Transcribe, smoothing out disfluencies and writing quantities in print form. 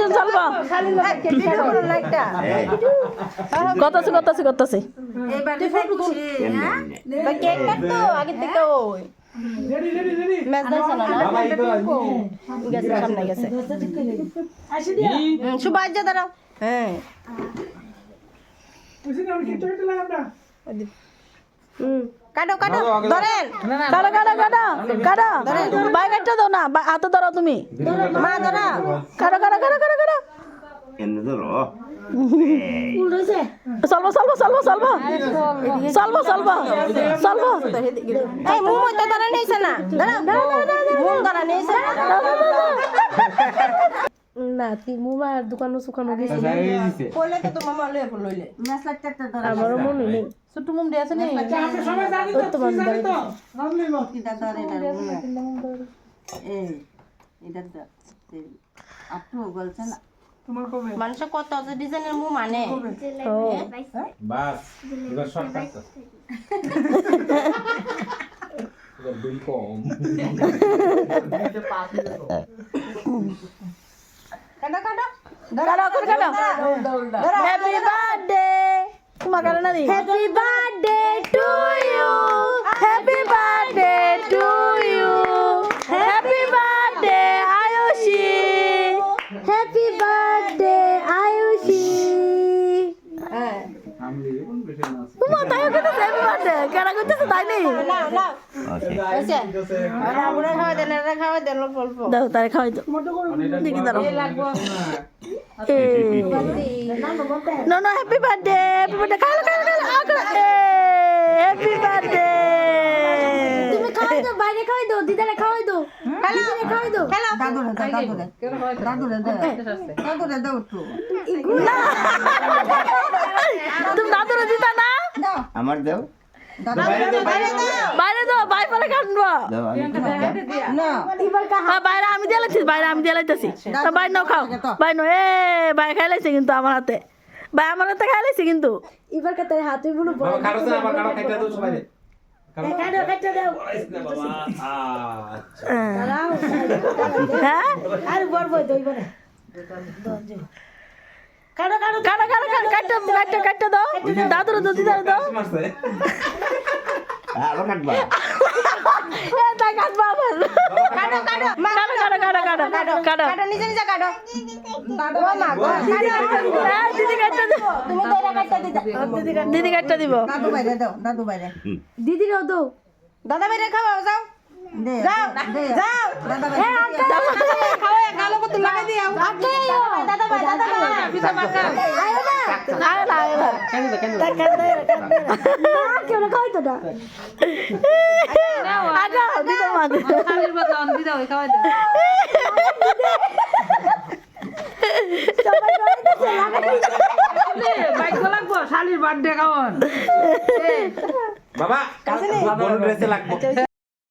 নিজন চলবো করতেছি কেক কাটতো আগে থেকে ওই ম্যাচ দেখছ না গেছে সামনে গেছে সুবাই যা দাঁড়াও হ্যাঁ কাটো কাটো ধরেন কাটো কাটো কাটো কাটো বাই কাটতে দাও না হাতে ধরো তুমি মা ধরা কাটো কাটো কাটো কাটো কাটো এনে ধরো চলবো চলবো চলবো চলবো চলবো চলবো চলবো এই মুম তো ধরা নেইছে না ধরা মুম ধরা নেইছে না তুই মুমার দোকানো সুকানো গেছে কইলে তো তোমার মালে লইলে ম্যাচ লাগতে একটা ধরা আমারও মনে নেই ছোট মুম দিয়ে আছে নি আমরা সবাই জানি তো জানি তো নাম লইব কিটা ধরে এই এটা আপু বলছ না তোমার কবে মানুষ কত আছে ডিজাইনের মুম মানে বাস এবার শর্টকাট এবার বিল কম কাটো কাটো কাটো কাটো হ্যাপি বার্থডে তোমার কারণে না দিই happy birthday to you happy birthday to you happy birthday Ayushi happy birthday Ayushi তোমার তাই কত হ্যাপি বার্থডে কেন করতেছ তাই নেই না না হইছে আর আমরা খাওয়া দেন অল্প দাও তারে খাওয়াই দাও দেখি দাও লাগবো No, no, happy birthday. Happy birthday. Kalo. Happy birthday. তুমি খাওয়াই দাও বাইরে খাওয়াই দাও দিদারে খাওয়াই দাও দিদারে খাওয়াই দাও দাদুরে দাও তো তুমি দাদুরে দিতা না? আমার দাও বাইরে দাও, বাইরে পরে কাটবো। দাও আমি না বাইরে আমি দিয়ে লাইতেছি, বাইরে নাও খাও। বাইরে নাও, বাইরে খাই লাইছে কিন্তু আমার হাতে। ভাই আমার হাতে খাই লাইছে কিন্তু। এবার কাতে হাতে বলো বাবা কাটো না আবার কাটো খাইতে দাও সবাই কাটে দাও হ্যাঁ? আর বড় দই বনে কাটো কাটতে দাও। দাদুরে দাও, দিদারে দাও। আবার কাটবা তাই কাটবো আবার। কাটো নিজে নিজে কাটো দাদু মা হ্যাঁ, দিদি কাটতে দিব। তুমি তো এটা কাটতে দিতা দিদি কাটতে দিব। দাদু বাইরে দাও দাদু বাইরে দিদিরও দাও দাদা বাইরে খাওয়াও যাও যাও দাদা বাইরে খাও কালো কত লাগাই দিও দাদা বাইরে পিঠা মাখা আয়ো না আয় না। কেউ না খাওয়াই তো না আগা, দিদি মাগে। বাবা বড় ড্রেসে লাগবে